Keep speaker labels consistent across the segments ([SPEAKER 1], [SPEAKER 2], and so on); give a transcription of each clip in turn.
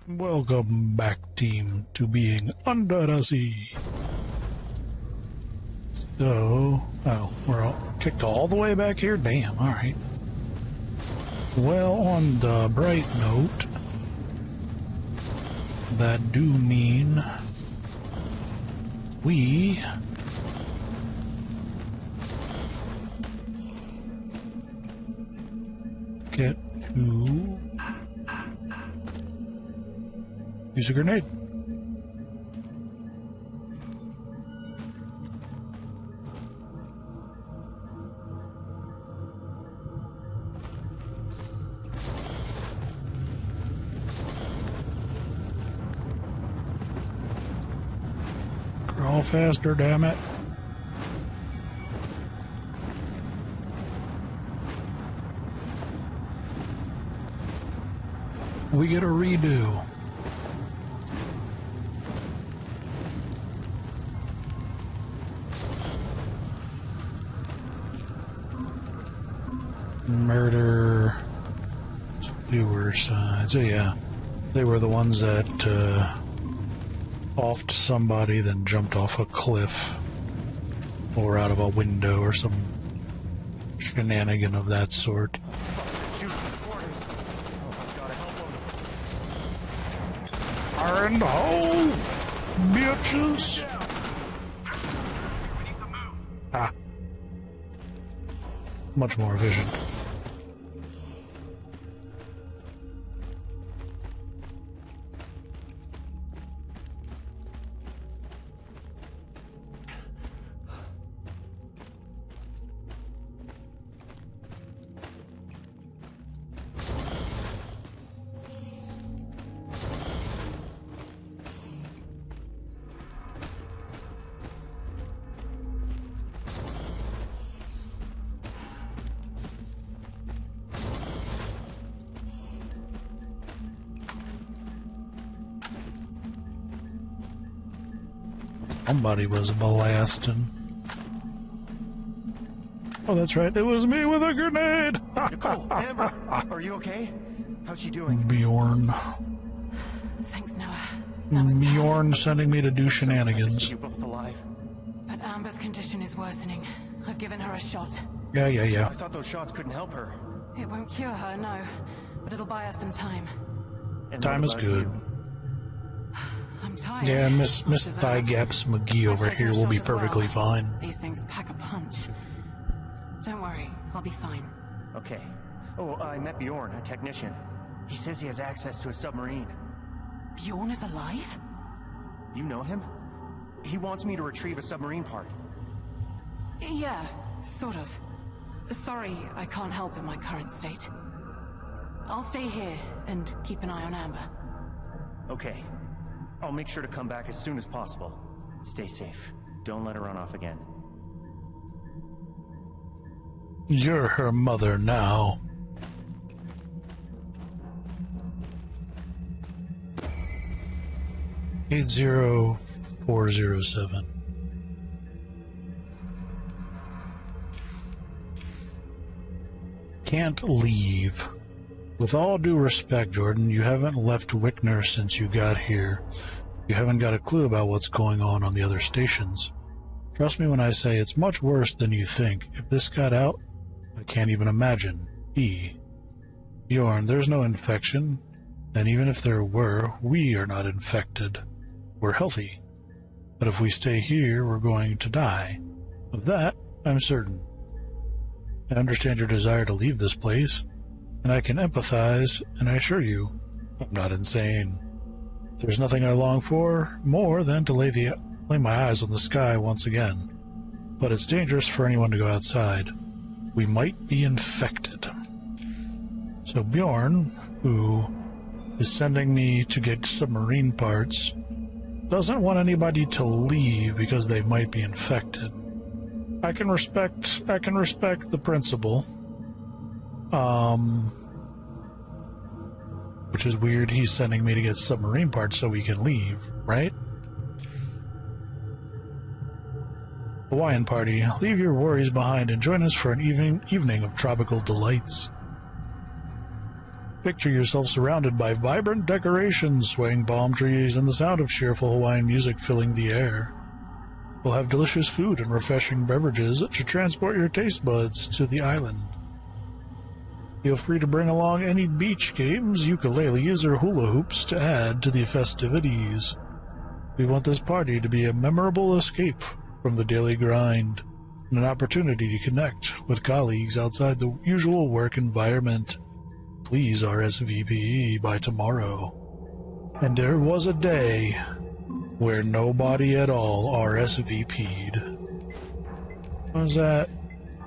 [SPEAKER 1] Welcome back, team, to being under the sea. So, oh, we're all kicked all the way back here? Damn, alright. Well, on the bright note, that do mean we get to use a grenade. Crawl faster, damn it. We get a redo. Murder viewer signs. So yeah, they were the ones that offed somebody, then jumped off a cliff or out of a window or some shenanigan of that sort. Fire in the hole, bitches! Ah. Much more efficient. Somebody was blasting. Oh, that's right. It was me with a grenade.
[SPEAKER 2] Nicole, Amber, are you okay? How's she doing?
[SPEAKER 1] Bjorn.
[SPEAKER 3] Thanks, Noah. That was
[SPEAKER 1] Bjorn sending me to do shenanigans.
[SPEAKER 2] You both alive.
[SPEAKER 3] But Amber's condition is worsening. I've given her a shot.
[SPEAKER 1] Yeah.
[SPEAKER 2] I thought those shots couldn't help her.
[SPEAKER 3] It won't cure her, no. But it'll buy us some time.
[SPEAKER 2] And
[SPEAKER 1] Time is good.
[SPEAKER 3] I'm tired.
[SPEAKER 1] Yeah, Miss
[SPEAKER 3] After that,
[SPEAKER 1] Thigh Gaps McGee over
[SPEAKER 3] I've taken
[SPEAKER 1] here
[SPEAKER 3] a
[SPEAKER 1] will be
[SPEAKER 3] shot as well.
[SPEAKER 1] perfectly fine.
[SPEAKER 3] These things pack a punch. Don't worry, I'll be fine.
[SPEAKER 2] Okay. Oh, I met Bjorn, a technician. He says he has access to a submarine.
[SPEAKER 3] Bjorn is alive?
[SPEAKER 2] You know him? He wants me to retrieve a submarine part.
[SPEAKER 3] Yeah, sort of. Sorry, I can't help in my current state. I'll stay here and keep an eye on Amber.
[SPEAKER 2] Okay. I'll make sure to come back as soon as possible. Stay safe. Don't let her run off again.
[SPEAKER 1] You're her mother now. $80407. Can't leave. With all due respect, Jordan, you haven't left Wickner since you got here. You haven't got a clue about what's going on the other stations. Trust me when I say it's much worse than you think. If this got out, I can't even imagine. Bjorn, there's no infection, and even if there were, we are not infected. We're healthy. But if we stay here, we're going to die. Of that, I'm certain. I understand your desire to leave this place, and I can empathize, and I assure you, I'm not insane. There's nothing I long for more than to lay my eyes on the sky once again. But it's dangerous for anyone to go outside. We might be infected. So Bjorn, who is sending me to get submarine parts, doesn't want anybody to leave because they might be infected. I can respect the principle. Which is weird, he's sending me to get submarine parts so we can leave, right? Hawaiian party, leave your worries behind and join us for an evening of tropical delights. Picture yourself surrounded by vibrant decorations, swaying palm trees, and the sound of cheerful Hawaiian music filling the air. We'll have delicious food and refreshing beverages to transport your taste buds to the island. Feel free to bring along any beach games, ukuleles, or hula hoops to add to the festivities. We want this party to be a memorable escape from the daily grind, and an opportunity to connect with colleagues outside the usual work environment. Please RSVP by tomorrow. And there was a day where nobody at all RSVP'd. What was that?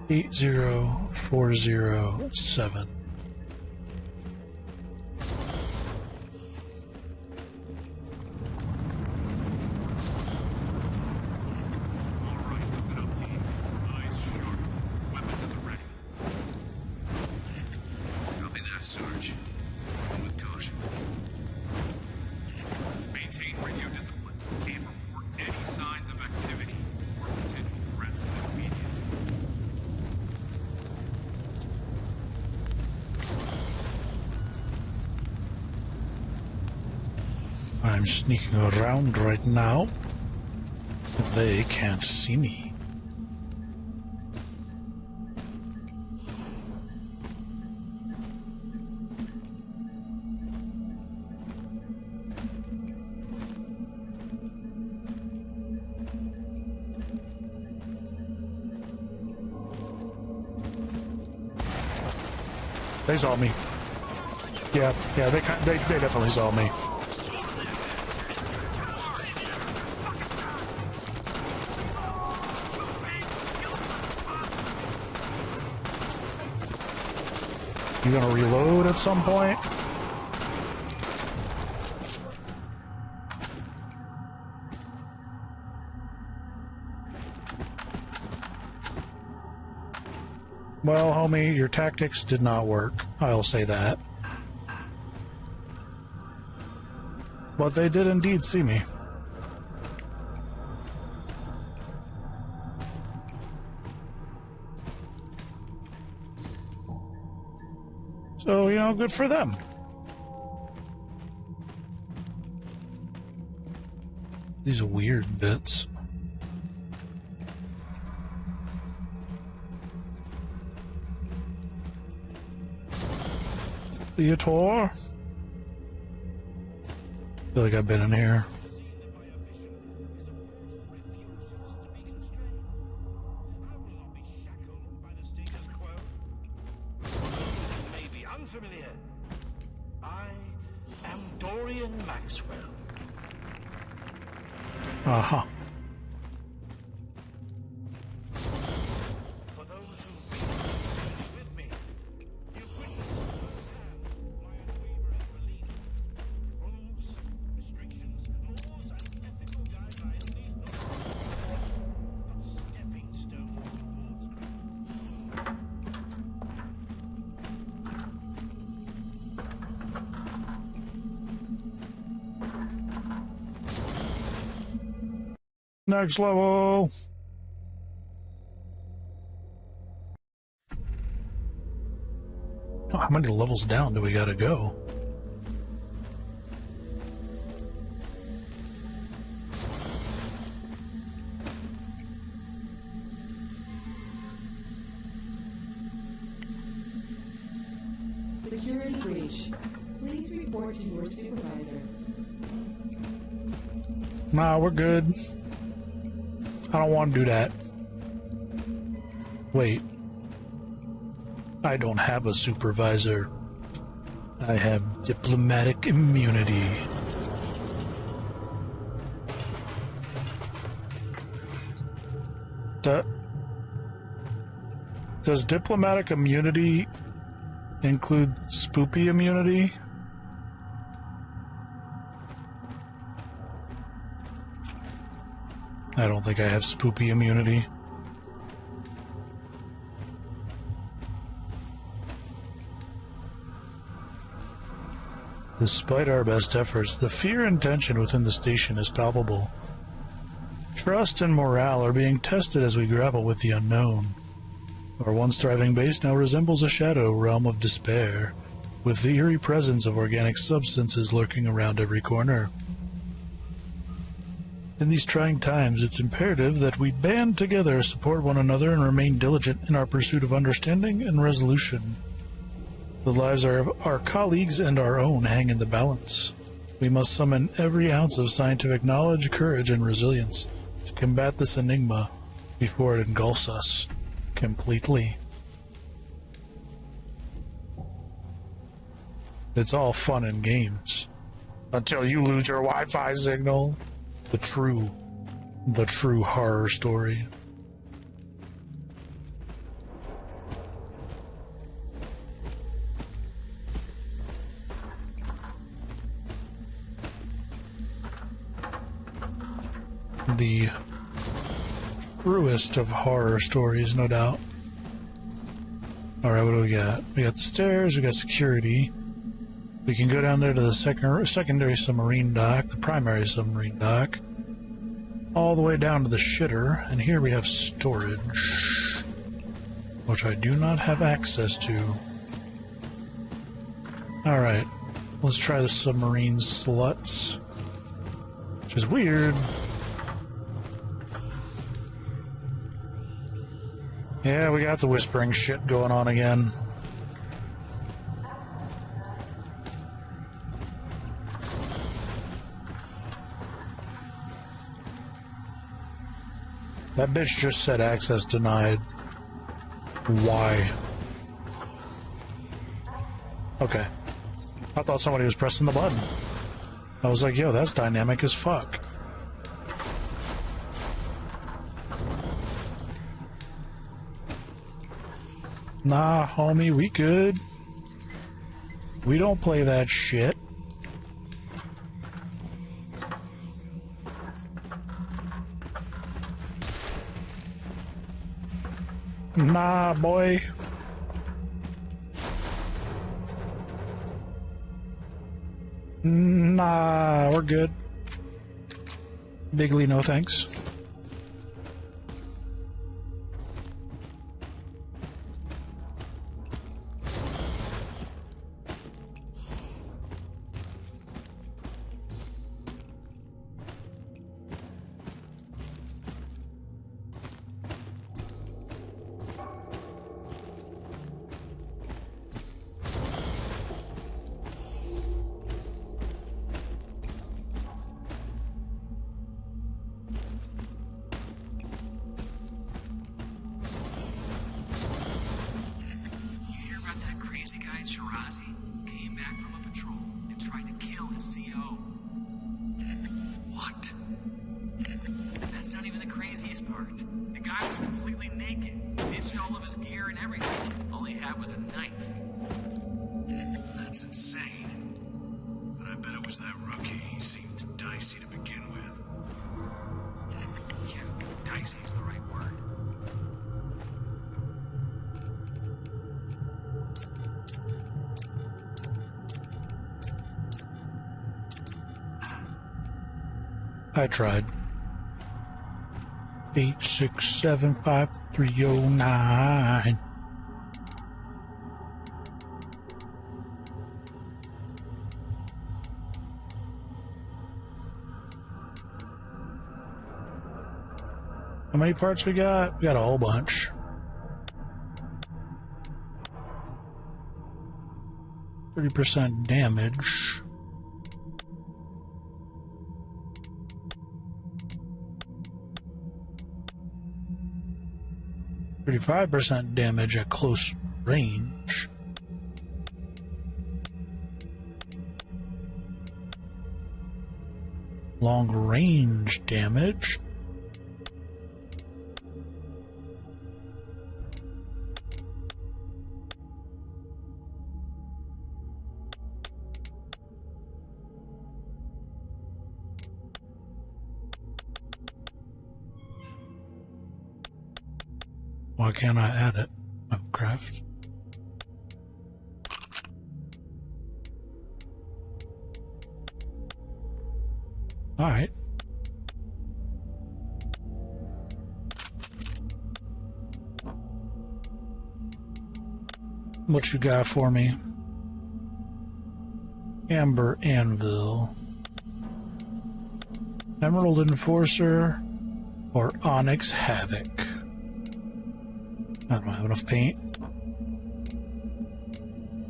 [SPEAKER 1] 80407. I'm sneaking around right now. They can't see me. They saw me. Yeah, they definitely saw me. You gonna reload at some point? Well, homie, your tactics did not work. I'll say that. But they did indeed see me. So, you know, good for them. These weird bits. Theater? I feel like I've been in here. Uh-huh.
[SPEAKER 4] For those who with me, you've witnessed firsthand my unwavering belief. Rules, restrictions, laws, and ethical guidelines need not but stepping stones
[SPEAKER 1] Next level. Oh, how many levels down do we gotta go?
[SPEAKER 5] Security breach. Please report to your supervisor.
[SPEAKER 1] Nah, we're good. I don't want to do that. Wait. I don't have a supervisor. I have diplomatic immunity. Does diplomatic immunity include spoopy immunity? I don't think I have spoopy immunity. Despite our best efforts, the fear and tension within the station is palpable. Trust and morale are being tested as we grapple with the unknown. Our once thriving base now resembles a shadow realm of despair, with the eerie presence of organic substances lurking around every corner. In these trying times, it's imperative that we band together, support one another, and remain diligent in our pursuit of understanding and resolution. The lives of our colleagues and our own hang in the balance. We must summon every ounce of scientific knowledge, courage, and resilience to combat this enigma before it engulfs us completely. It's all fun and games until you lose your Wi-Fi signal. The true horror story. The truest of horror stories, no doubt. Alright, what do we got? We got the stairs, we got security. We can go down there to the secondary submarine dock, the primary submarine dock, all the way down to the shitter, and here we have storage, which I do not have access to. Alright, let's try the submarine sluts, which is weird. Yeah, we got the whispering shit going on again. That bitch just said access denied. Why? Okay. I thought somebody was pressing the button. I was like, yo, that's dynamic as fuck. Nah, homie, we good. We don't play that shit. Nah, boy. Nah, we're good. Bigly, no thanks. I tried. 8675309. How many parts we got? We got a whole bunch. %30 damage. 35% damage at close range. Long range damage. Why can't I add it? Lovecraft. Alright. What you got for me? Amber Anvil, Emerald Enforcer, or Onyx Havoc. I don't have enough paint.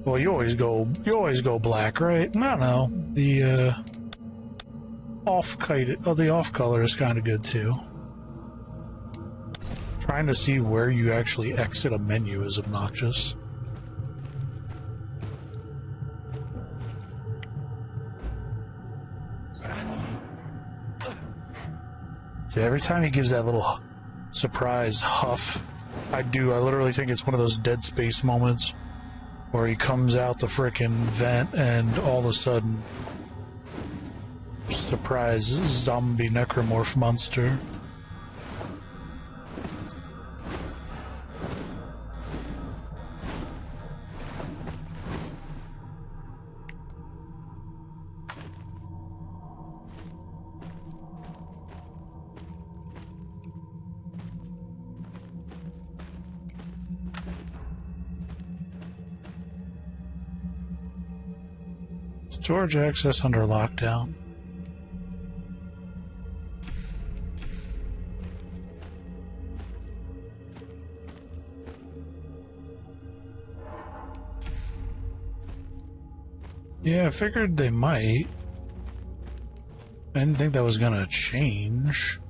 [SPEAKER 1] Well, you always go black, right? No. The the off color is kind of good too. Trying to see where you actually exit a menu is obnoxious. See, every time he gives that little surprise huff, I literally think it's one of those Dead Space moments where he comes out the frickin' vent and all of a sudden, surprise zombie necromorph monster. Storage access under lockdown. Yeah, I figured they might. I didn't think that was gonna change.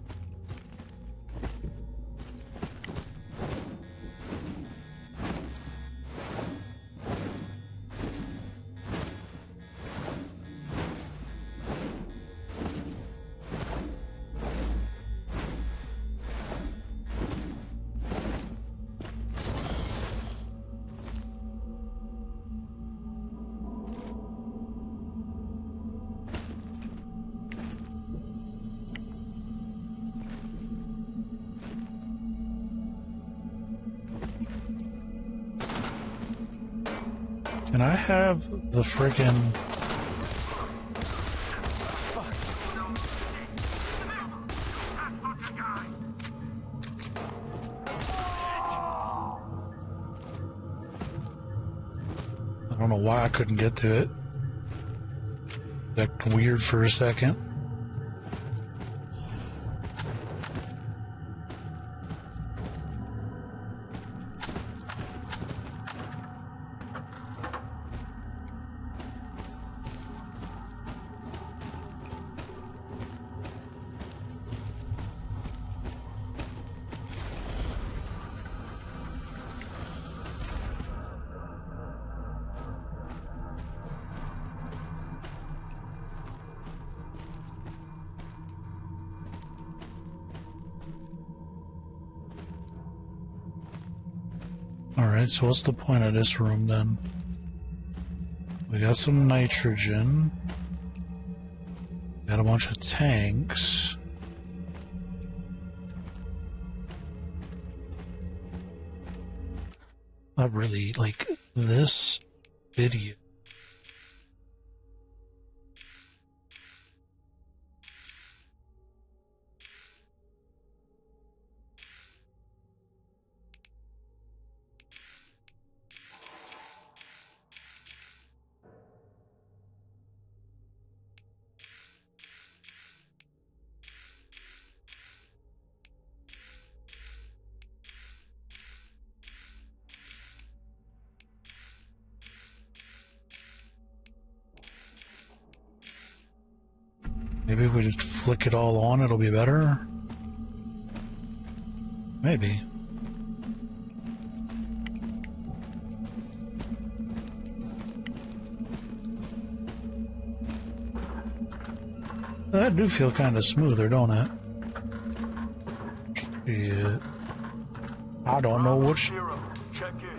[SPEAKER 1] Can I have the friggin' I don't know why I couldn't get to it. That weird for a second. Alright, so what's the point of this room then? We got some nitrogen. Got a bunch of tanks. Not really like this video. Maybe if we just flick it all on, it'll be better? Maybe. That do feel kind of smoother, don't it? Shit. I don't know which...
[SPEAKER 4] Zero, check in.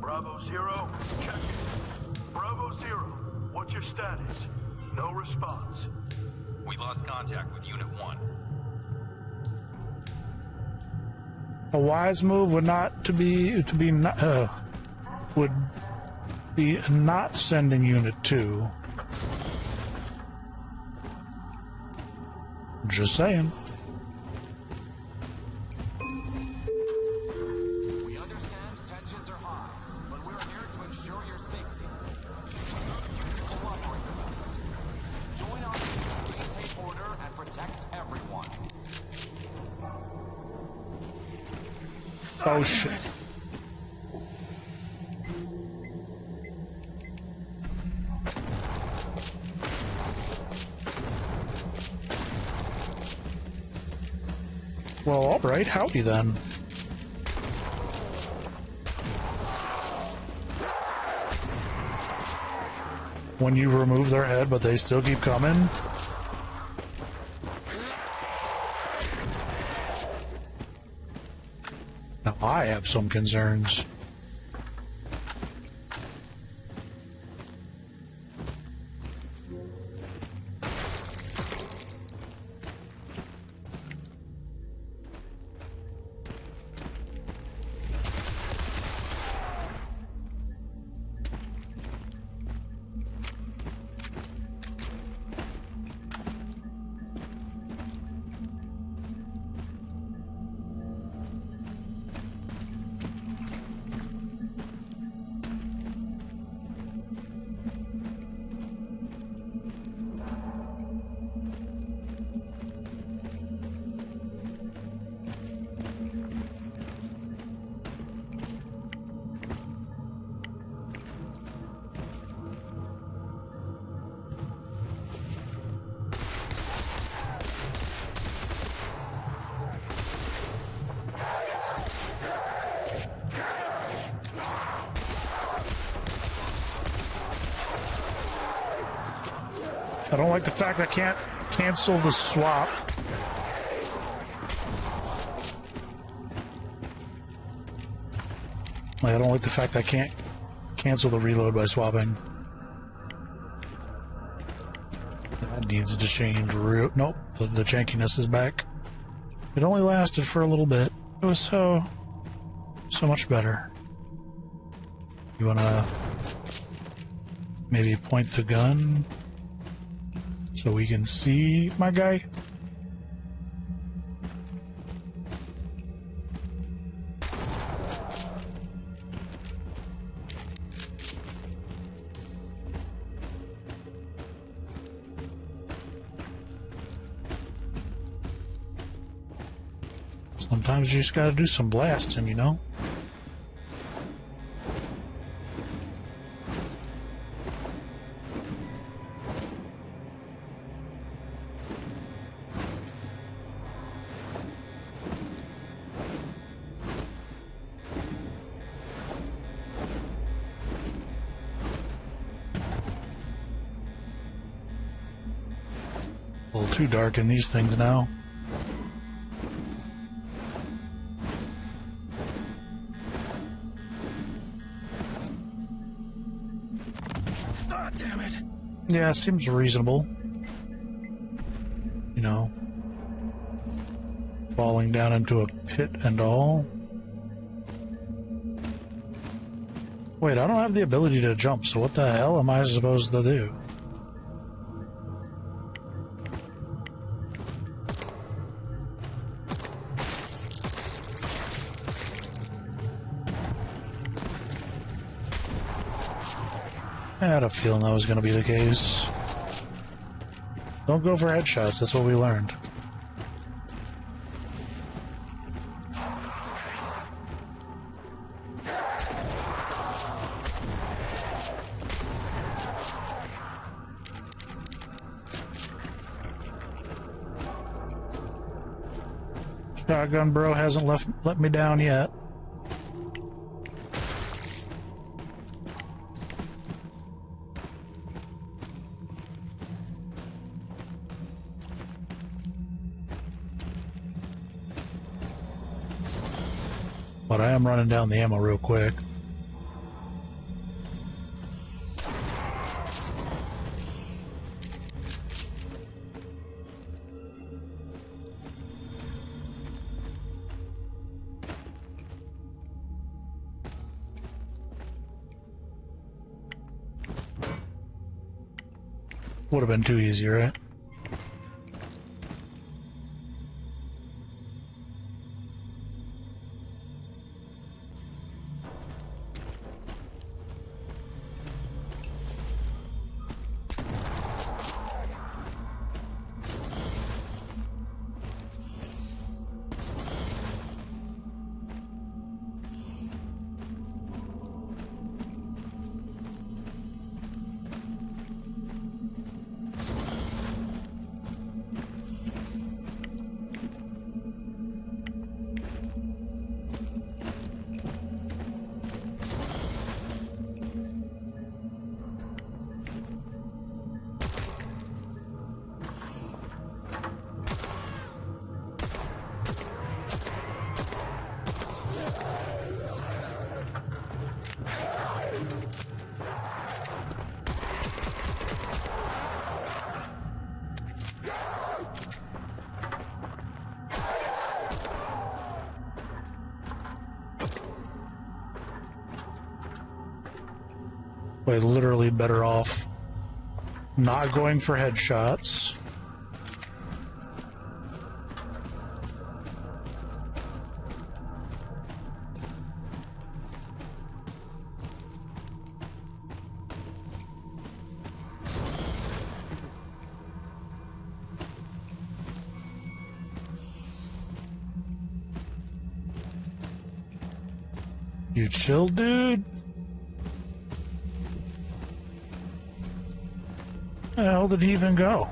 [SPEAKER 4] Bravo Zero, check in. Bravo Zero, what's your status? No response.
[SPEAKER 6] We lost contact with Unit 1.
[SPEAKER 1] A wise move would be not sending Unit 2. Just saying.
[SPEAKER 6] We understand tensions are high, but we're here to ensure your safety. Unit 1
[SPEAKER 1] Oh shit. Well, alright, howdy then. When you remove their head, but they still keep coming? Now I have some concerns. I don't like the fact I can't cancel the swap. Like, I don't like the fact I can't cancel the reload by swapping. That needs to change. Nope, the jankiness is back. It only lasted for a little bit. It was so much better. You wanna maybe point the gun so we can see my guy? Sometimes you just gotta do some blasting, you know? A little too dark in these things now.
[SPEAKER 2] Ah, damn it.
[SPEAKER 1] Yeah, seems reasonable. You know, falling down into a pit and all. Wait, I don't have the ability to jump, so what the hell am I supposed to do? I had a feeling that was going to be the case. Don't go for headshots, that's what we learned. Shotgun bro hasn't let me down yet. But I am running down the ammo real quick. Would have been too easy, right? We're literally better off not going for headshots. You chill, dude? Where the hell did he even go?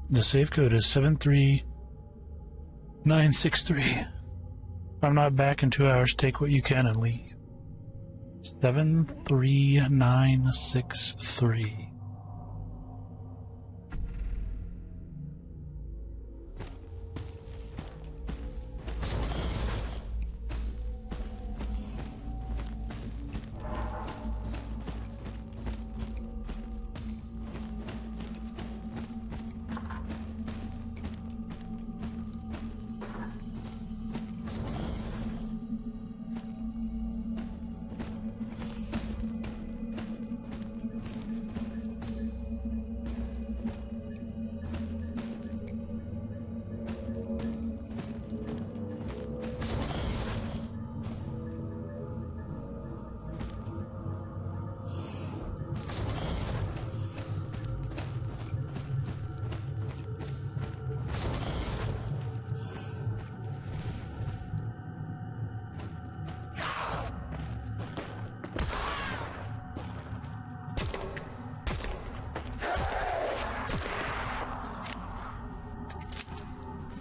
[SPEAKER 1] The safe code is 73963. I'm not back in 2 hours. Take what you can and leave. 73963.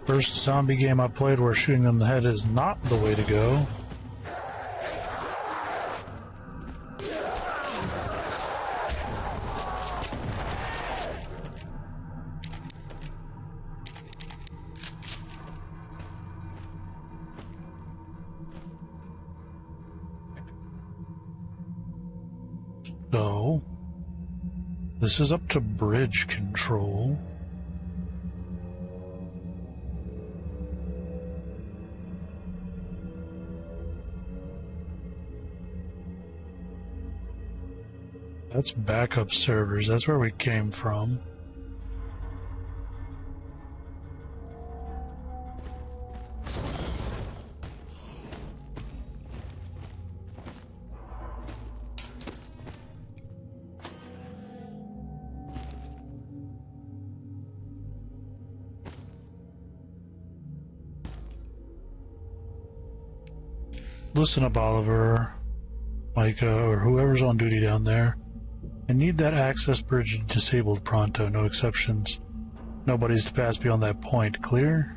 [SPEAKER 1] First zombie game I played where shooting them in the head is not the way to go. So, this is up to bridge control. That's backup servers. That's where we came from. Listen up, Oliver, Micah, or whoever's on duty down there. I need that access bridge disabled pronto, no exceptions. Nobody's to pass beyond that point. Clear?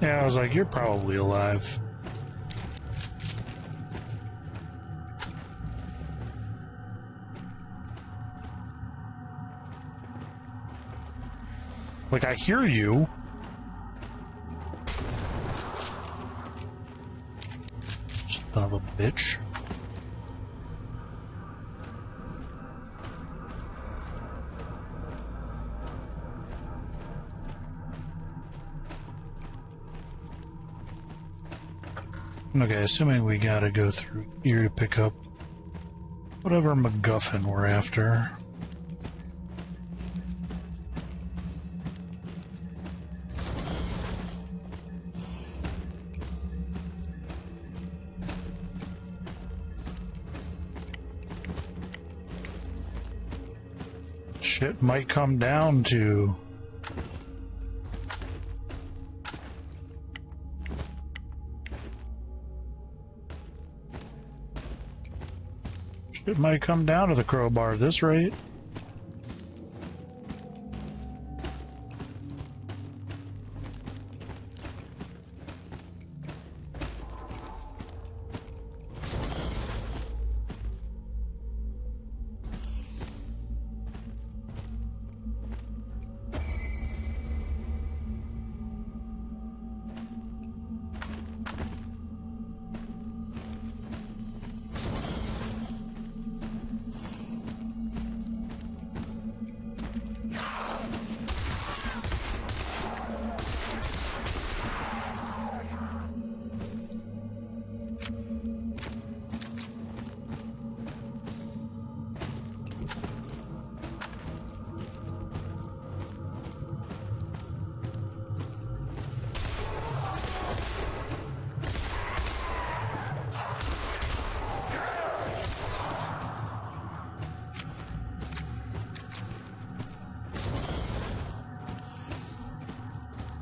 [SPEAKER 1] Yeah, I was like, you're probably alive. Like, I hear you. Son of a bitch. Okay, assuming we gotta go through here to pick up whatever MacGuffin we're after. Shit might come down to... It might come down to the crowbar at this rate.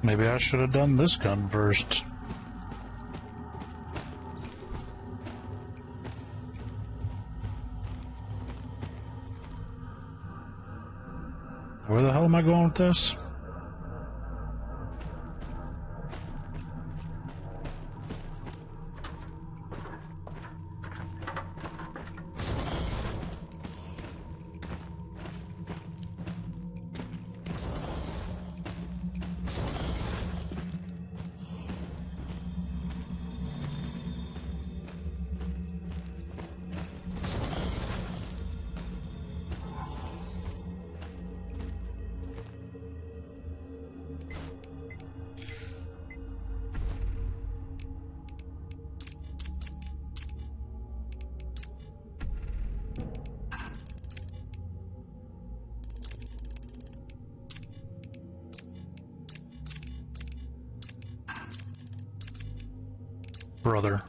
[SPEAKER 1] Maybe I should have done this gun first. Where the hell am I going with this? Brother.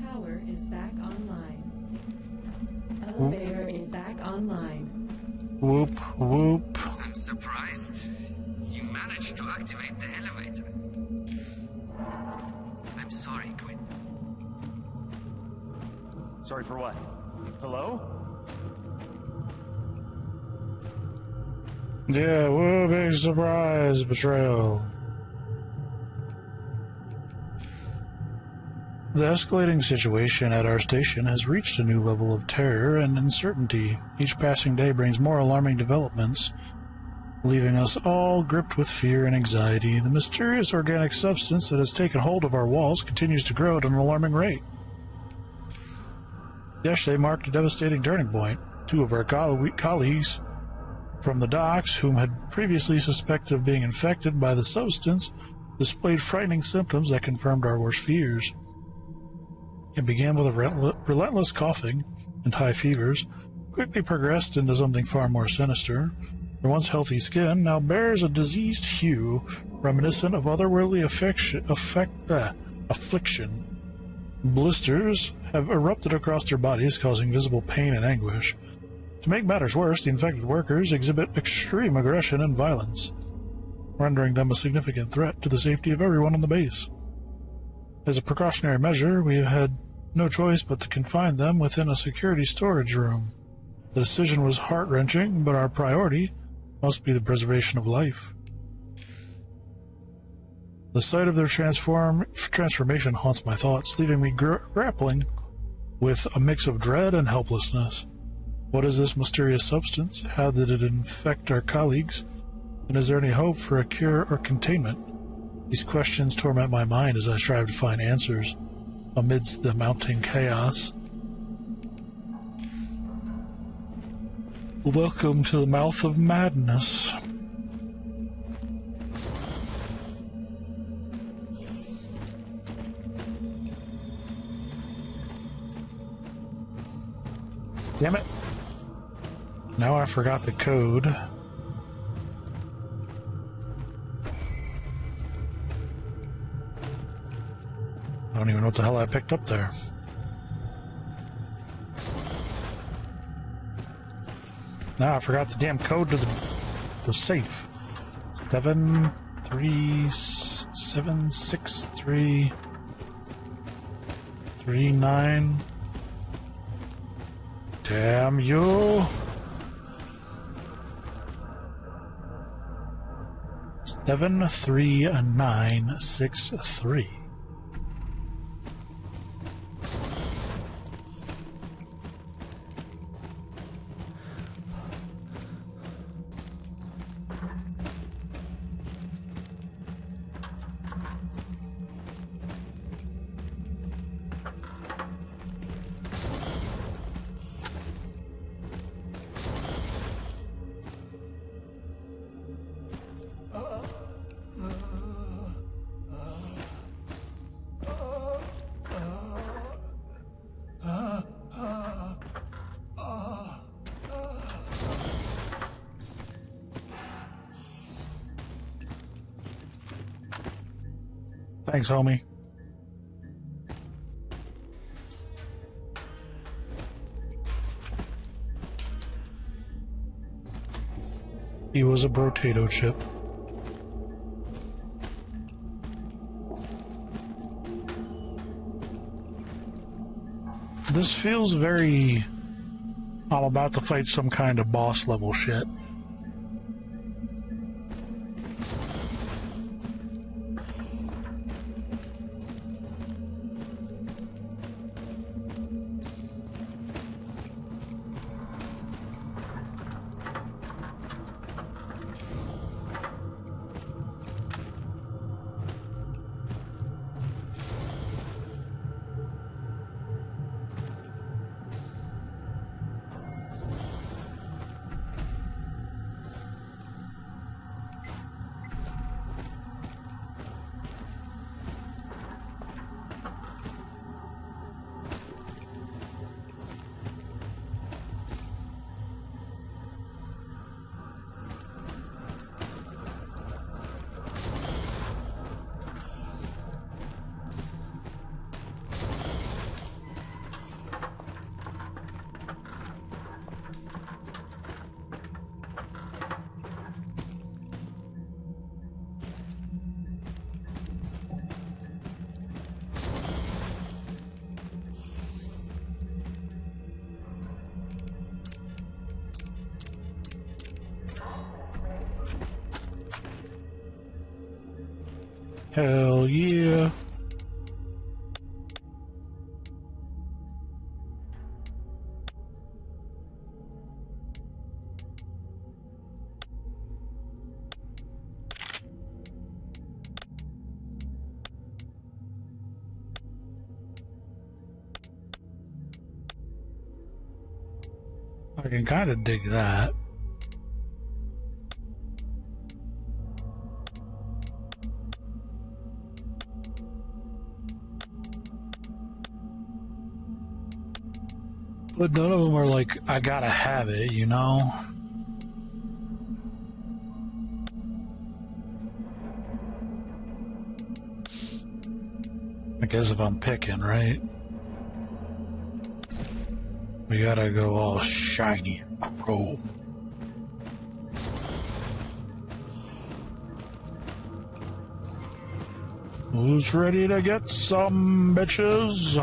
[SPEAKER 5] Power is back online. Elevator is back online.
[SPEAKER 1] Whoop, whoop.
[SPEAKER 7] I'm surprised. You managed to activate the elevator. I'm sorry, Quinn.
[SPEAKER 2] Sorry for what? Hello?
[SPEAKER 1] Yeah, whoa, big surprise, betrayal. The escalating situation at our station has reached a new level of terror and uncertainty. Each passing day brings more alarming developments, leaving us all gripped with fear and anxiety. The mysterious organic substance that has taken hold of our walls continues to grow at an alarming rate. Yesterday marked a devastating turning point. Two of our colleagues from the docks, whom had previously suspected of being infected by the substance, displayed frightening symptoms that confirmed our worst fears. It began with a relentless coughing and high fevers, quickly progressed into something far more sinister. Their once healthy skin now bears a diseased hue, reminiscent of otherworldly affliction. Blisters have erupted across their bodies, causing visible pain and anguish. To make matters worse, the infected workers exhibit extreme aggression and violence, rendering them a significant threat to the safety of everyone on the base. As a precautionary measure, we have had no choice but to confine them within a security storage room. The decision was heart-wrenching, but our priority must be the preservation of life. The sight of their transformation haunts my thoughts, leaving me grappling with a mix of dread and helplessness. What is this mysterious substance? How did it infect our colleagues? And is there any hope for a cure or containment? These questions torment my mind as I strive to find answers amidst the mounting chaos. Welcome to the mouth of madness. Damn it. Now I forgot the code. I don't even know what the hell I picked up there. Now I forgot the damn code to the safe. 7376339. Damn you. 73963. Thanks, homie. He was a potato chip. This feels very... I'm about to fight some kind of boss level shit. Hell yeah. I can kind of dig that. But none of them are like, I gotta have it, you know? I guess if I'm picking, right? We gotta go all shiny and chrome. Who's ready to get some, bitches?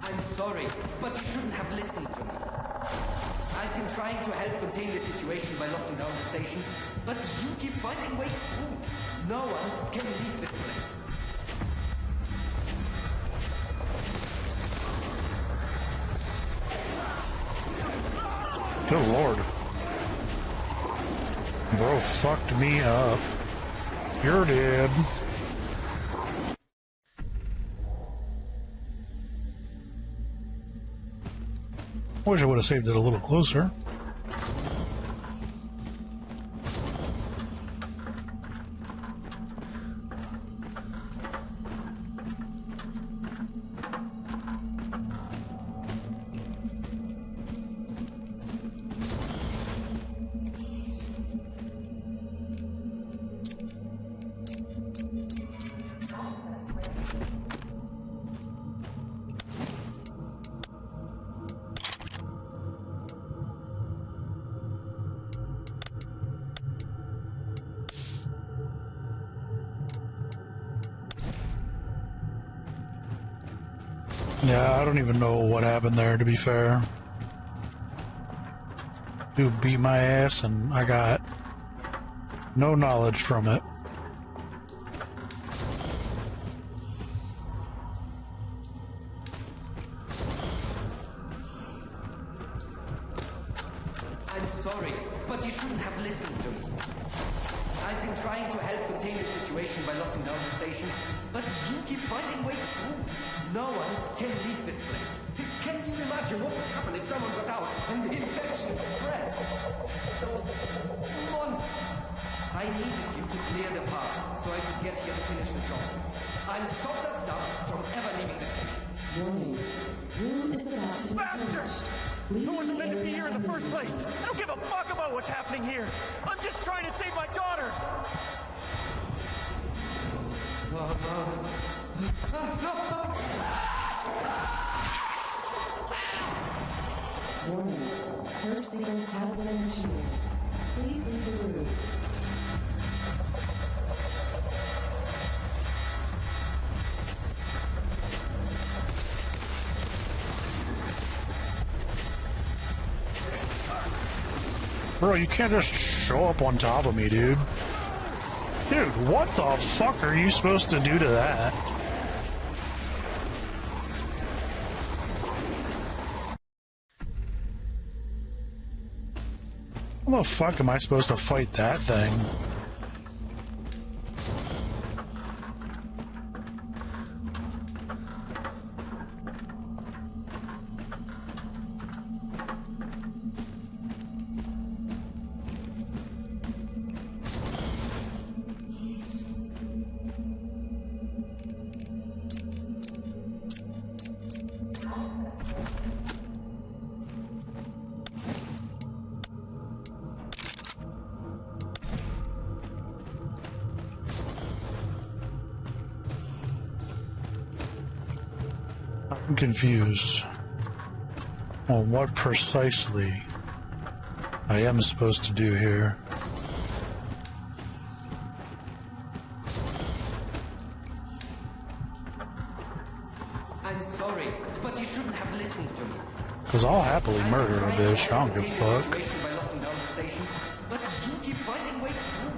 [SPEAKER 7] I'm sorry, but you shouldn't have listened to me. I've been trying to help contain the situation by locking down the station, but you keep finding ways through. No one can leave this place.
[SPEAKER 1] Good lord. Bro fucked me up. You're dead. Wish I would have saved it a little closer. Yeah, I don't even know what happened there, to be fair. Dude beat my ass and I got no knowledge from it.
[SPEAKER 7] I'm sorry, but you shouldn't have listened to me. I've been trying to help contain the situation by locking down the station, but you keep finding ways through. No one can leave this place. Can you imagine what would happen if someone got out and the infection spread? Those monsters. I needed you to clear the path so I could get here to finish the job. I'll stop that stuff from ever leaving the station.
[SPEAKER 5] Warning. Room is about to
[SPEAKER 2] Bastard!
[SPEAKER 5] Leave
[SPEAKER 2] I wasn't meant to be
[SPEAKER 5] the
[SPEAKER 2] here in the
[SPEAKER 5] area
[SPEAKER 2] first place. I don't give a fuck about what's happening here. I'm just trying to save my daughter.
[SPEAKER 5] Warning. First sequence has been initiated. Please leave the room.
[SPEAKER 1] Bro, you can't just show up on top of me, dude. Dude, what the fuck are you supposed to do to that? How the fuck am I supposed to fight that thing? I'm confused on what precisely I am supposed to do here.
[SPEAKER 7] I'm sorry, but you shouldn't have listened to me.
[SPEAKER 1] Because I'll happily murder a bitch, I don't give a fuck.
[SPEAKER 7] Situation by locking down the station, but you keep finding ways through.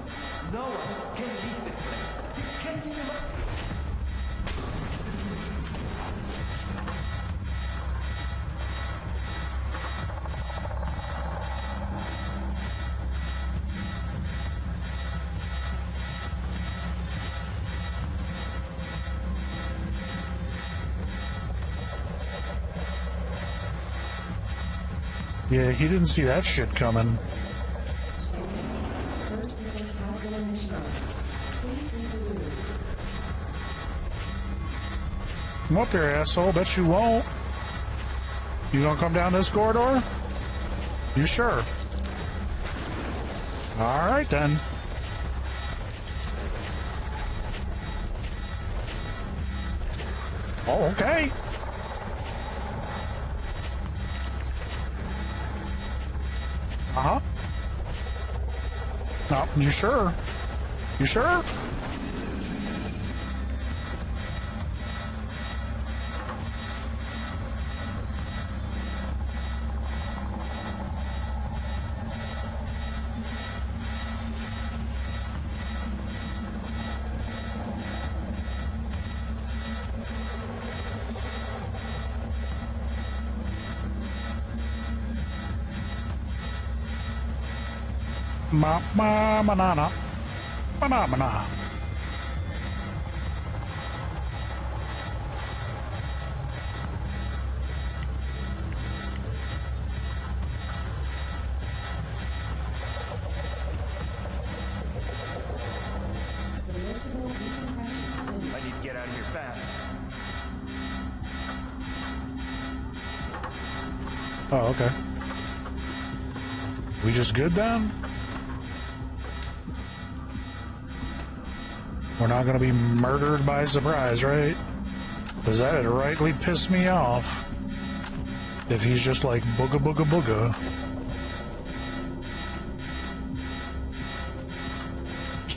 [SPEAKER 7] No one can leave this place. You can't even...
[SPEAKER 1] Yeah, he didn't see that shit coming.
[SPEAKER 5] First sequence has been initiated. Please leave the room.
[SPEAKER 1] Come up here, asshole. Bet you won't. You gonna come down this corridor? You sure? Alright then. Oh, okay. Uh-huh. No, you sure? You sure? Banana. Banana.
[SPEAKER 5] Submersible decompression
[SPEAKER 2] I
[SPEAKER 5] finished.
[SPEAKER 2] need to get out of here fast.
[SPEAKER 1] Oh, okay. We just good then? We're not gonna be murdered by surprise, right? Because that'd rightly piss me off. If he's just like booga booga booga.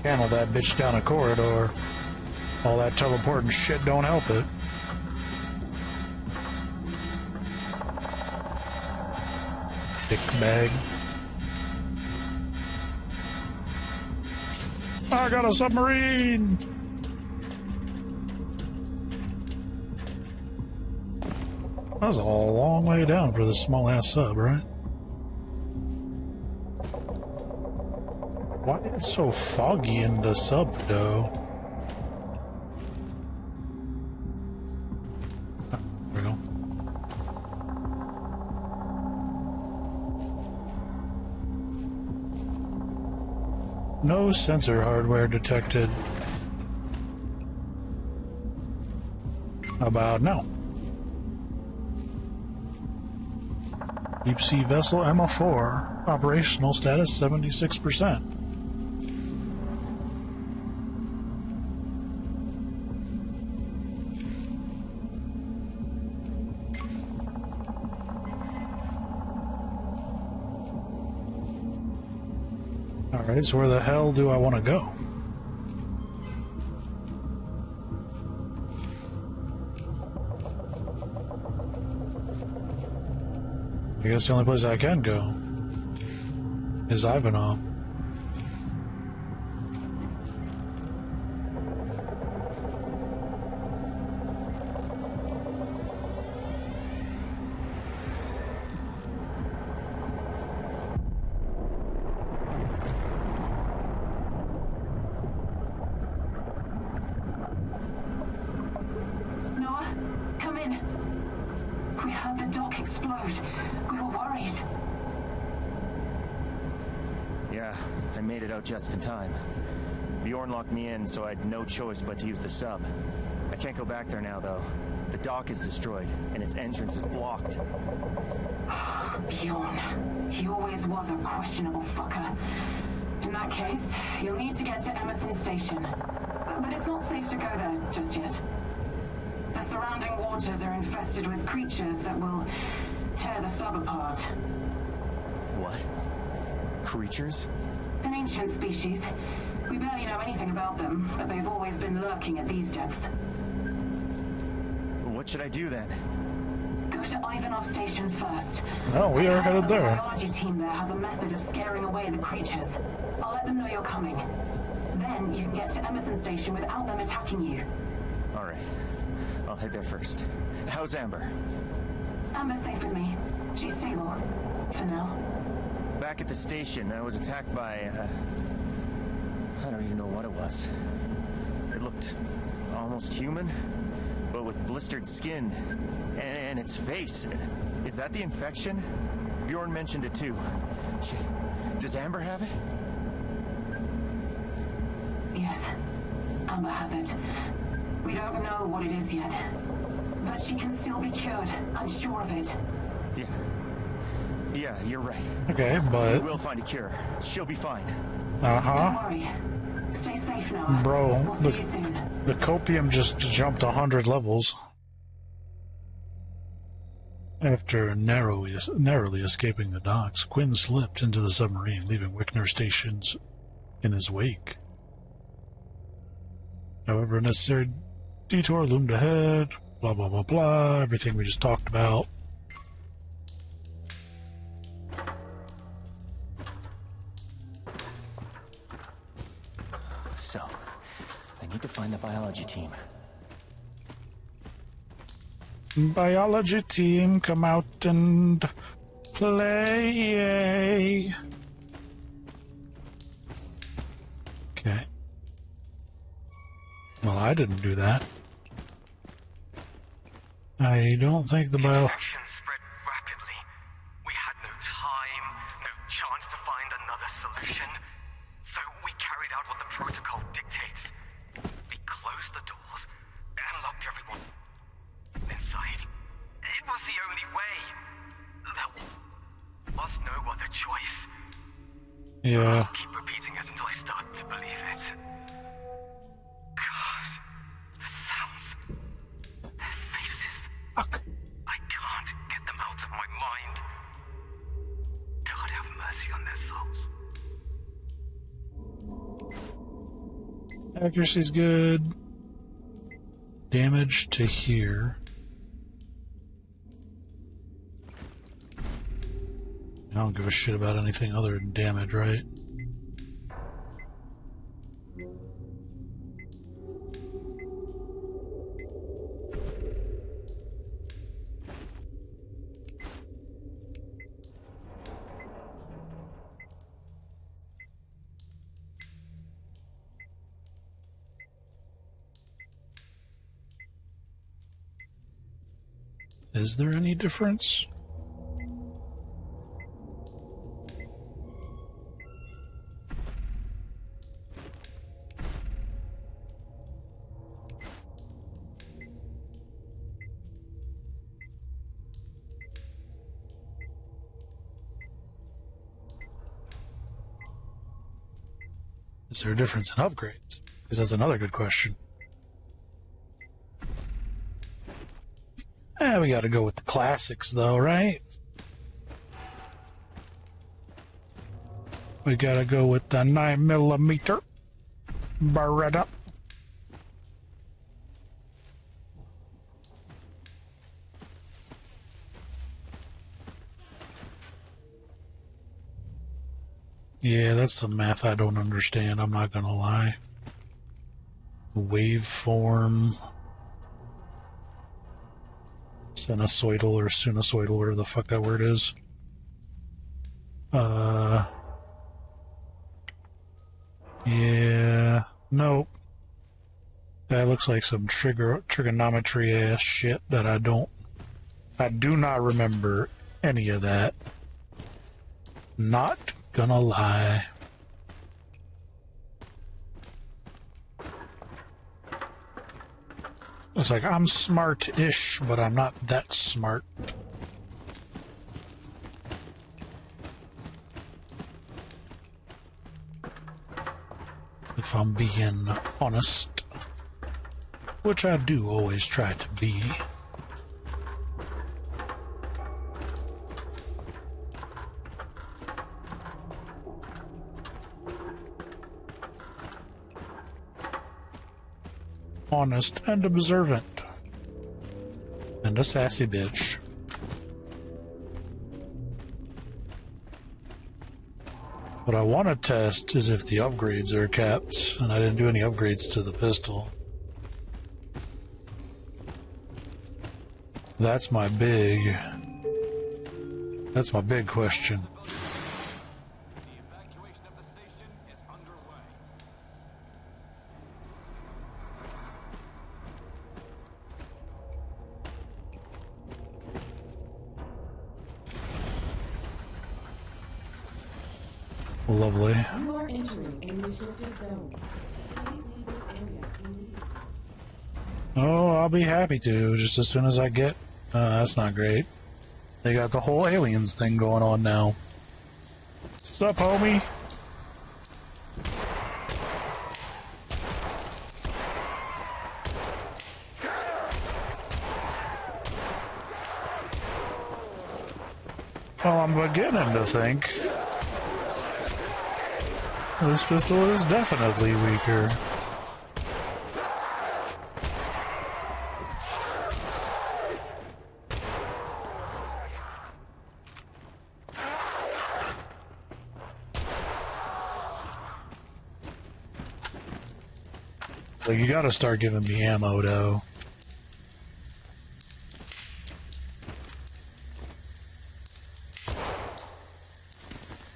[SPEAKER 1] Channel that bitch down a corridor. All that teleporting shit don't help it. Dick bag. I got a submarine! That was a long way down for this small ass sub, right? Why is it so foggy in the sub, though? Ah, there we go. No sensor hardware detected. About no. Deep sea vessel Emma 4. Operational status 76%. Alright, so where the hell do I want to go? I guess the only place I can go is Ivanhoe.
[SPEAKER 3] Noah, come in. We heard the dock explode. We were worried.
[SPEAKER 2] Yeah, I made it out just in time. Bjorn locked me in, so I had no choice but to use the sub. I can't go back there now, though. The dock is destroyed, and its entrance is blocked.
[SPEAKER 3] Bjorn. He always was a questionable fucker. In that case, you'll need to get to Emerson Station. But it's not safe to go there just yet. The surrounding waters are infested with creatures that will tear the sub apart.
[SPEAKER 2] What? Creatures?
[SPEAKER 3] An ancient species. We barely know anything about them, but they've always been lurking at these depths.
[SPEAKER 2] What should I do then?
[SPEAKER 3] Go to Ivanov Station first.
[SPEAKER 1] Oh, we are headed
[SPEAKER 3] The
[SPEAKER 1] there.
[SPEAKER 3] biology team there has a method of scaring away the creatures. I'll let them know you're coming. Then you can get to Emerson Station without them attacking you.
[SPEAKER 2] All right. I'll head there first. How's Amber?
[SPEAKER 3] Amber's safe with me. She's stable. For now.
[SPEAKER 2] Back at the station, I was attacked by, I don't even know what it was. It looked almost human, but with blistered skin. And its face. Is that the infection? Bjorn mentioned it too. Shit. Does Amber have it?
[SPEAKER 3] Yes. Amber has it. We don't know what it is yet. But she can still be cured. I'm sure of it.
[SPEAKER 2] Yeah, you're right.
[SPEAKER 1] Okay, but...
[SPEAKER 2] We'll find a cure. She'll be fine.
[SPEAKER 1] Uh-huh.
[SPEAKER 3] Don't worry. Stay safe now.
[SPEAKER 1] Bro,
[SPEAKER 3] We'll see you soon.
[SPEAKER 1] the copium just jumped 100 levels. After narrowly escaping the docks, Quinn slipped into the submarine, leaving Wickner stations in his wake. However, a necessary detour loomed ahead. Blah, blah, blah, blah. Everything we just talked about.
[SPEAKER 2] So, I need to find the biology team.
[SPEAKER 1] Biology team, come out and play. Okay. Well, I didn't do that. I don't think the bio...
[SPEAKER 6] Infection spread rapidly. We had no time, no chance to find another solution. So we carried out what the protocol dictates. We closed the doors and locked everyone inside. It was the only way. There was no other choice.
[SPEAKER 1] Yeah.
[SPEAKER 6] I'll keep repeating it until I start to believe it. God, the sounds, their faces.
[SPEAKER 1] Fuck.
[SPEAKER 6] I can't get them out of my mind. God have mercy on their souls.
[SPEAKER 1] Accuracy's good. Damage to here. I don't give a shit about anything other than damage, right? Is there any difference? Is there a difference in upgrades? Because that's another good question. We gotta go with the classics, though, right? We gotta go with the 9mm Beretta. Yeah, that's some math I don't understand, I'm not gonna lie. Waveform. Sinusoidal or sinusoidal, whatever the fuck that word is. Yeah, nope. That looks like some trigonometry ass shit that I do not remember any of that. Not gonna lie. It's like, I'm smart-ish, but I'm not that smart. If I'm being honest. Which I do always try to be. Honest and observant. And a sassy bitch. What I want to test is if the upgrades are kept, and I didn't do any upgrades to the pistol. That's my big question. Lovely.
[SPEAKER 5] You are entering a restricted zone. Please leave this area immediately.
[SPEAKER 1] Oh, I'll be happy to, just as soon as I get... that's not great. They got the whole aliens thing going on now. What's up, homie? Well, I'm beginning to think this pistol is definitely weaker. So you gotta start giving me ammo, though.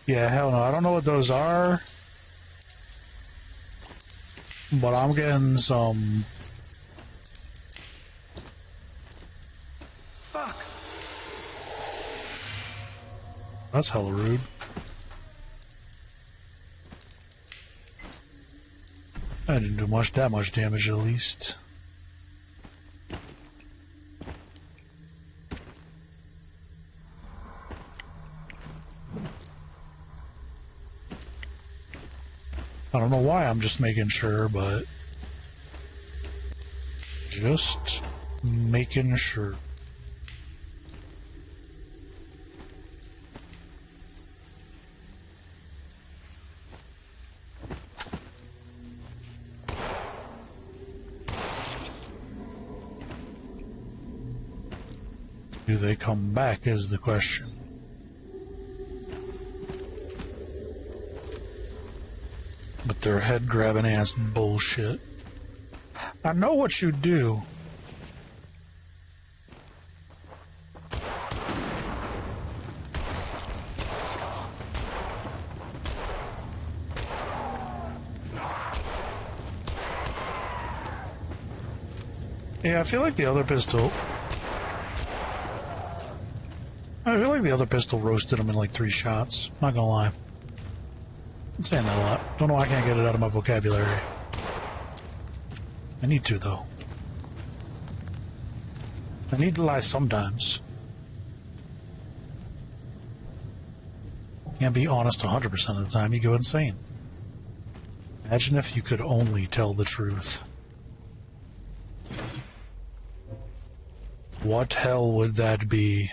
[SPEAKER 1] Yeah, hell no. I don't know what those are. But I'm getting some...
[SPEAKER 2] Fuck!
[SPEAKER 1] That's hella rude. I didn't do that much damage at least. I don't know why, I'm just making sure, but... just making sure. Do they come back is the question. But they're head-grabbing ass bullshit. I know what you do. Yeah, I feel like the other pistol... roasted him in like 3 shots. Not gonna lie. I'm saying that a lot. Don't know why I can't get it out of my vocabulary. I need to, though. I need to lie sometimes. Can't be honest 100% of the time, you go insane. Imagine if you could only tell the truth. What hell would that be?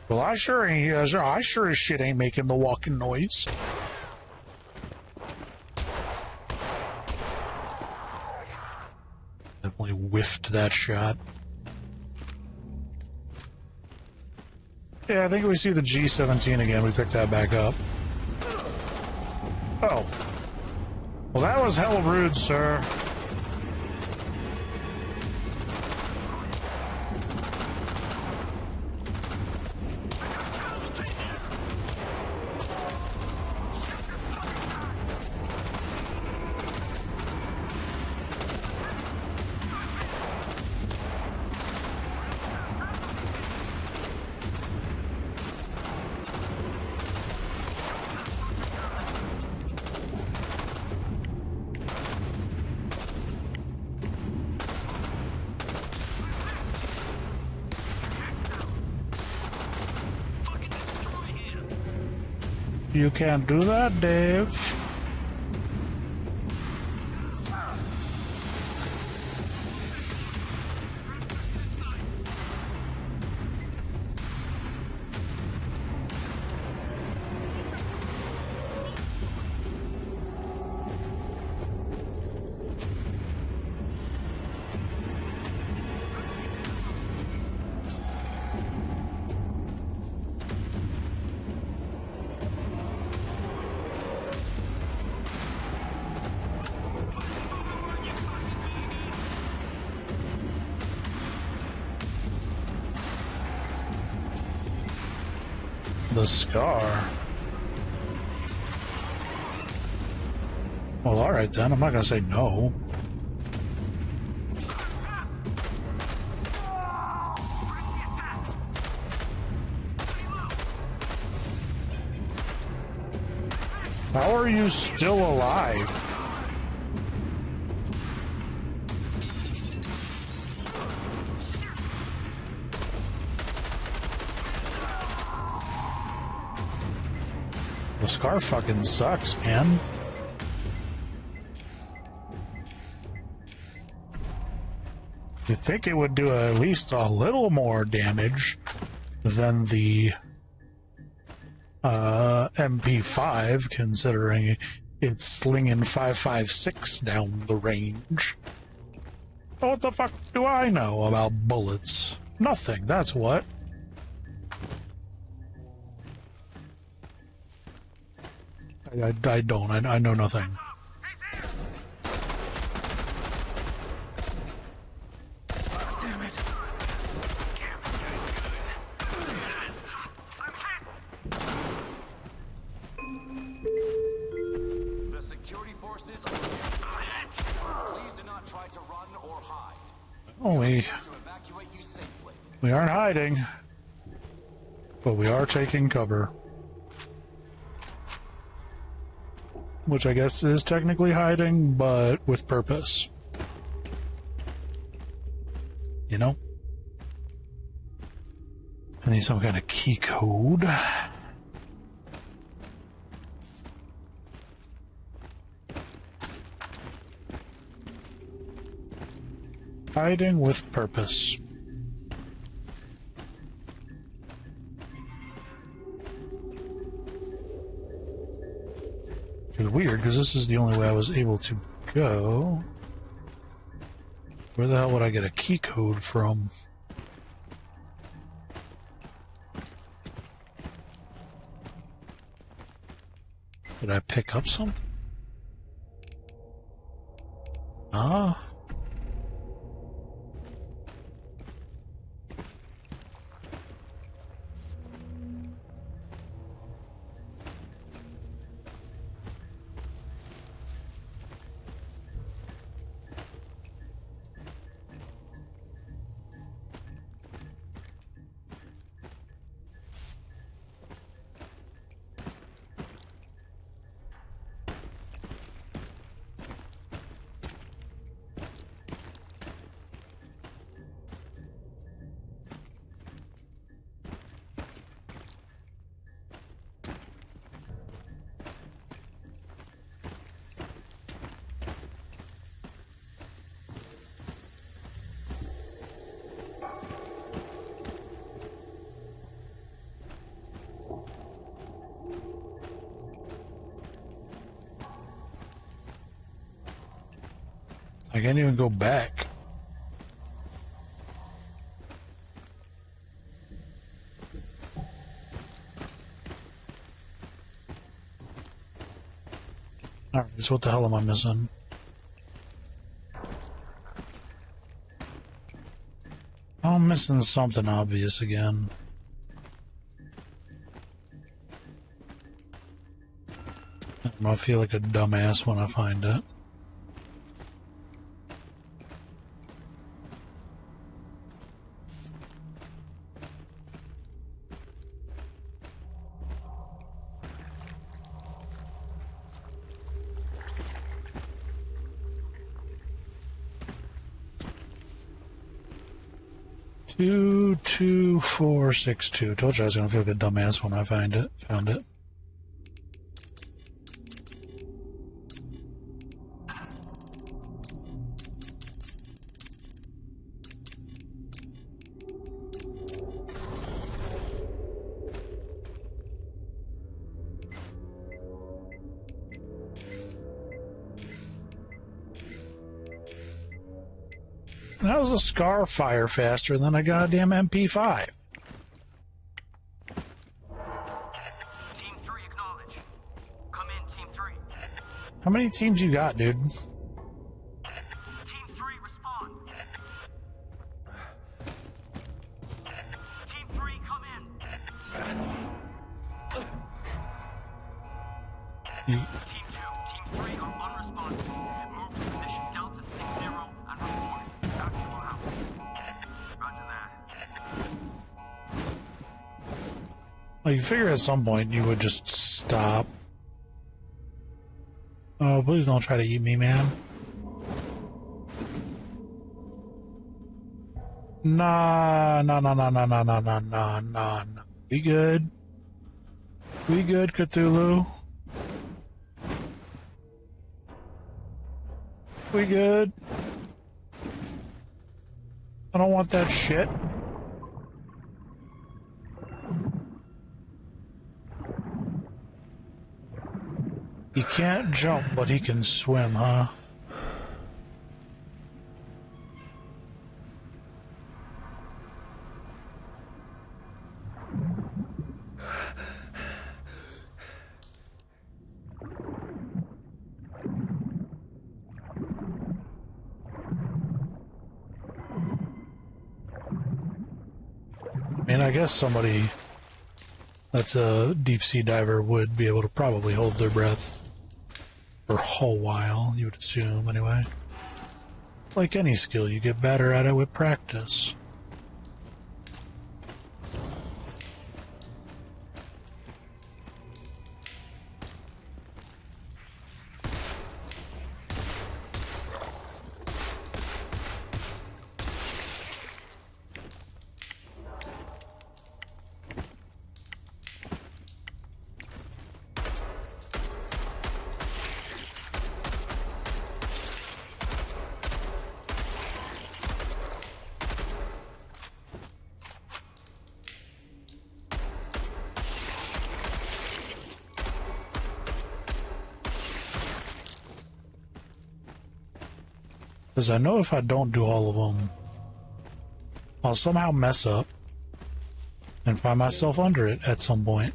[SPEAKER 1] Well, I sure as shit ain't making the walking noise. Definitely whiffed that shot. Yeah, I think we see the G-17 again. We picked that back up. Oh. Well, that was hella rude, sir. You can't do that, Dave. The scar. Well, alright then. I'm not gonna say no. How are you still alive? The scar fucking sucks, man. You'd think it would do at least a little more damage than the MP5, considering it's slinging 5.56 down the range. What the fuck do I know about bullets? Nothing, that's what. I don't. I know nothing.
[SPEAKER 2] Damn it.
[SPEAKER 8] The security forces are please do not try to run or hide.
[SPEAKER 1] Oh,
[SPEAKER 8] To evacuate you safely.
[SPEAKER 1] we aren't hiding, but we are taking cover. Which I guess is technically hiding, but with purpose. You know? I need some kind of key code. Hiding with purpose. It's weird, because this is the only way I was able to go. Where the hell would I get a key code from? Did I pick up some? Ah. I can't even go back. Alright, so what the hell am I missing? I'm missing something obvious again. I feel like a dumbass when I find it. Two, 2, 4, 6, 2. Told you I was gonna feel like a dumbass when I found it. That was a Scar fire faster than a goddamn MP5.
[SPEAKER 6] Team 3 acknowledge. Come in, Team 3.
[SPEAKER 1] How many teams you got, dude?
[SPEAKER 6] Team 3 respond. Team 3 come in.
[SPEAKER 1] You,
[SPEAKER 6] Team 2, Team 3 are unresponsive. Move to position Delta 60 and report. Actual house. Roger that.
[SPEAKER 1] well, you figure at some point you would just stop. Oh, please don't try to eat me, man. Nah. We good. We good, Cthulhu. We good. I don't want that shit. He can't jump, but he can swim, huh? I mean, I guess somebody that's a deep sea diver would be able to probably hold their breath for a whole while, you would assume, anyway. Like any skill, you get better at it with practice. Because I know if I don't do all of them, I'll somehow mess up and find myself under it at some point.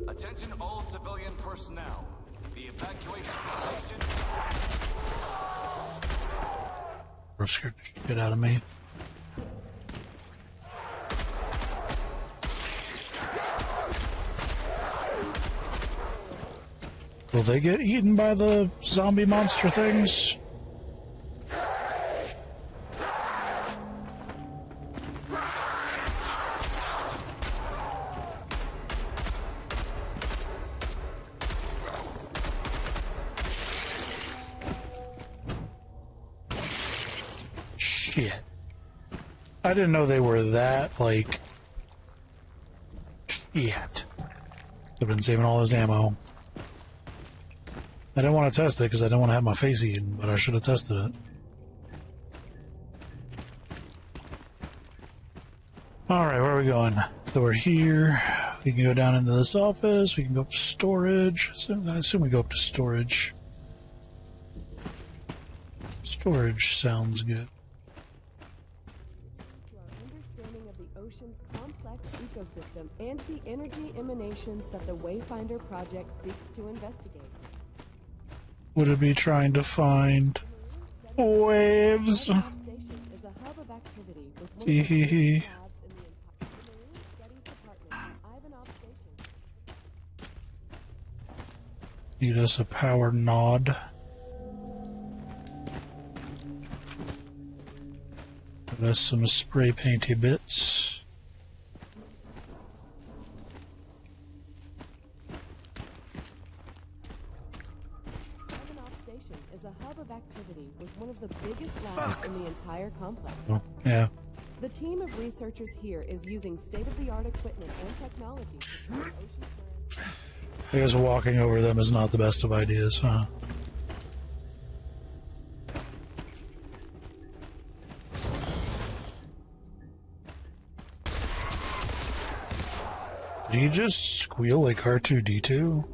[SPEAKER 8] Attention all civilian personnel. The evacuation station.
[SPEAKER 1] Bro scared the shit out of me. Will they get eaten by the zombie monster things? Shit. I didn't know they were that, like... Shit. I've been saving all this ammo. I didn't want to test it because I didn't want to have my face eaten, but I should have tested it. Alright, where are we going? So we're here. We can go down into this office. We can go up to storage. I assume we go up to storage. Storage sounds good.
[SPEAKER 9] To our understanding of the ocean's complex ecosystem and the energy emanations that the Wayfinder project seeks to investigate.
[SPEAKER 1] Would it be trying to find waves?
[SPEAKER 9] Station is a hub of activity with one of the
[SPEAKER 1] Hee.
[SPEAKER 9] labs in the entire Marine Studies Department at Ivanov Station.
[SPEAKER 1] Need us a power nod. Give us some spray painty bits.
[SPEAKER 9] Ivanov Station is a hub of activity with one of the biggest labs in the entire complex.
[SPEAKER 1] Oh, yeah.
[SPEAKER 9] The team of researchers here is using state-of-the-art equipment and technology to study ocean currents.
[SPEAKER 1] I guess walking over them is not the best of ideas, huh? Did he just squeal like R2-D2?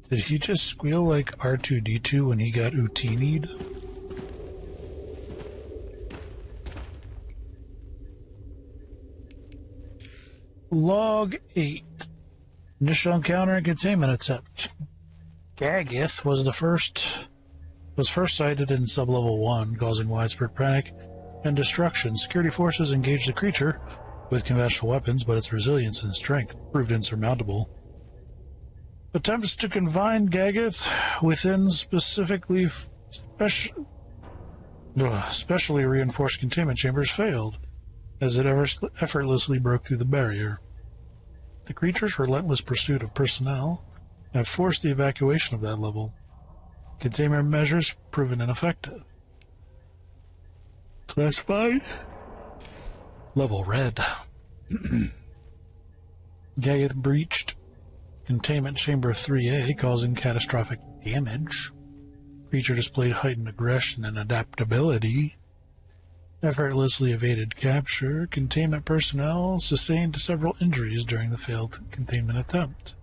[SPEAKER 1] Did he just squeal like R2-D2 when he got Utini'd? Log 8. Initial encounter and containment attempt. Gagith was first sighted in sublevel 1, causing widespread panic and destruction. Security forces engaged the creature with conventional weapons, but its resilience and strength proved insurmountable. Attempts to confine Gagith within specially reinforced containment chambers failed, as it effortlessly broke through the barrier. The creature's relentless pursuit of personnel have forced the evacuation of that level. Containment measures proven ineffective. Classified? Level red. Gagith breached Containment Chamber 3A, causing catastrophic damage. Creature displayed heightened aggression and adaptability. Effortlessly evaded capture. Containment personnel sustained several injuries during the failed containment attempt.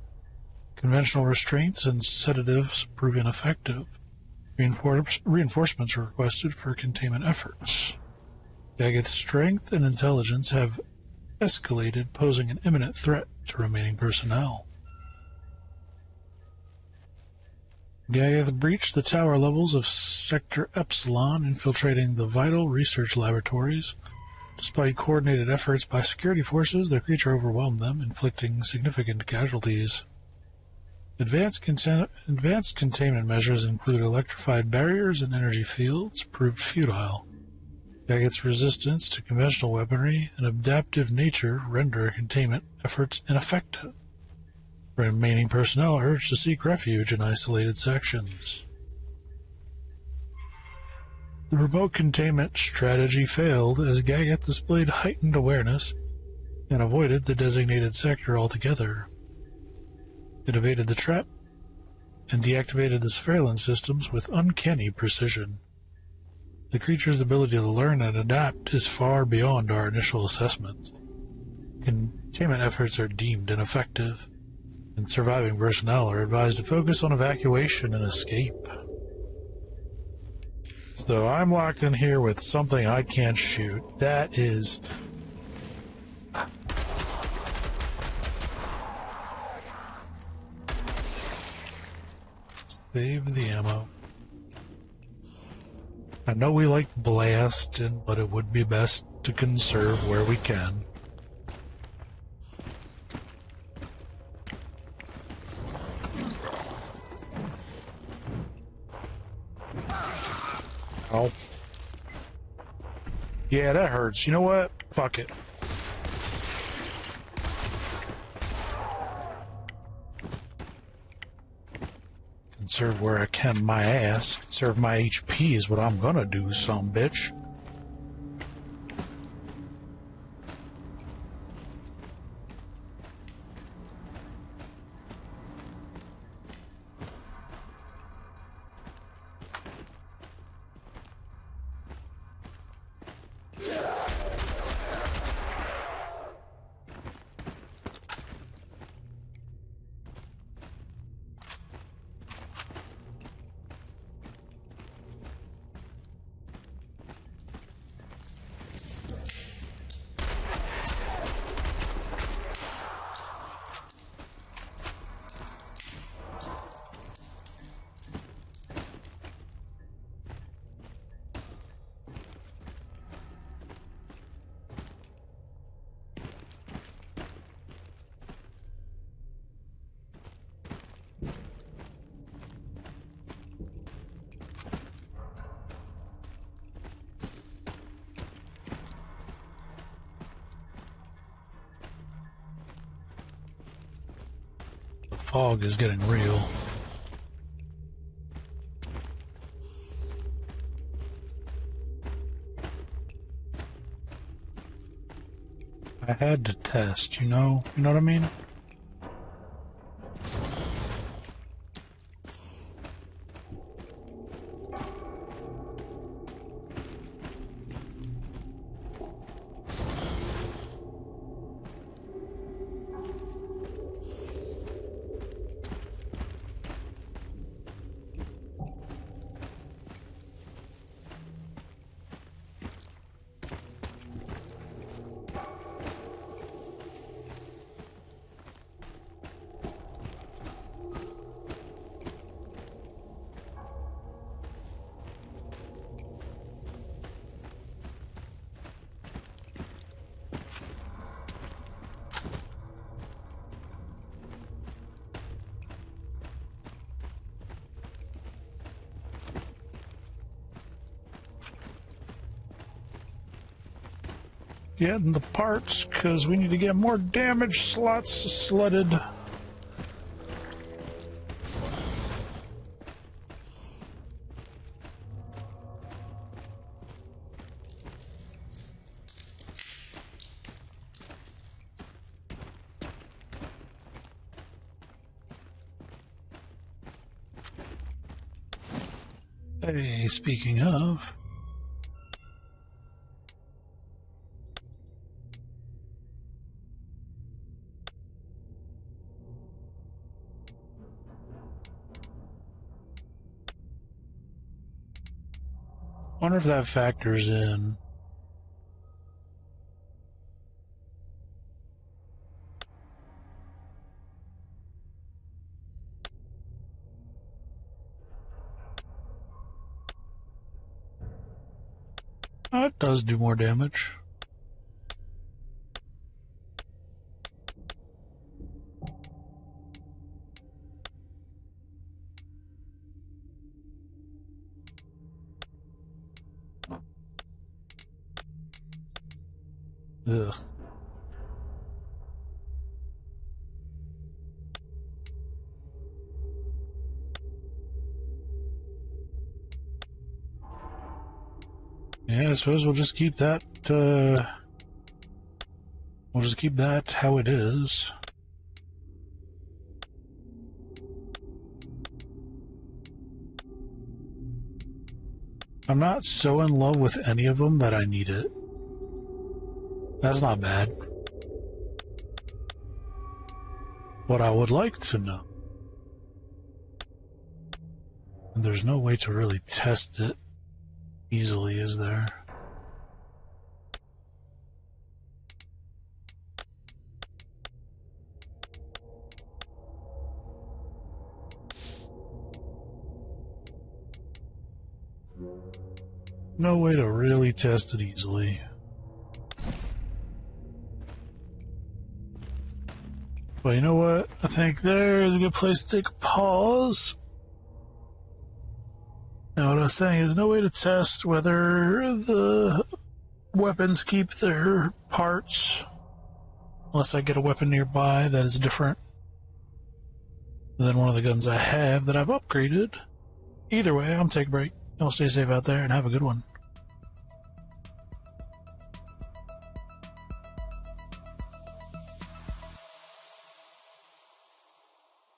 [SPEAKER 1] Conventional restraints and sedatives prove ineffective. Reinforcements were requested for containment efforts. Gagith's strength and intelligence have escalated, posing an imminent threat to remaining personnel. Gagith breached the tower levels of Sector Epsilon, infiltrating the vital research laboratories. Despite coordinated efforts by security forces, the creature overwhelmed them, inflicting significant casualties. Advanced containment measures include electrified barriers and energy fields proved futile. Gagith's resistance to conventional weaponry and adaptive nature render containment efforts ineffective. Remaining personnel are urged to seek refuge in isolated sections. The remote containment strategy failed as Gagith displayed heightened awareness and avoided the designated sector altogether. It evaded the trap and deactivated the surveillance systems with uncanny precision. The creature's ability to learn and adapt is far beyond our initial assessment. Containment efforts are deemed ineffective, and surviving personnel are advised to focus on evacuation and escape. So I'm locked in here with something I can't shoot. That is... Save the ammo. I know we like blasting, but it would be best to conserve where we can. Oh. Yeah, that hurts. You know what? Fuck it. conserve where I can my ass. Conserve my HP is what I'm gonna do, some bitch. The fog is getting real. I had to test, you know what I mean? Getting the parts, because we need to get more damage slots sledded. Hey, speaking of... wonder if that factors in. Oh, it does do more damage. Ugh. Yeah, I suppose we'll just keep that, we'll just keep that how it is. I'm not so in love with any of them that I need it. That's not bad. What I would like to know. There's no way to really test it easily, is there? No way to really test it easily. But you know what? I think there's a good place to take a pause. Now what I was saying is no way to test whether the weapons keep their parts. Unless I get a weapon nearby that is different than one of the guns I have that I've upgraded. Either way, I'm taking a break. Y'all stay safe out there and have a good one.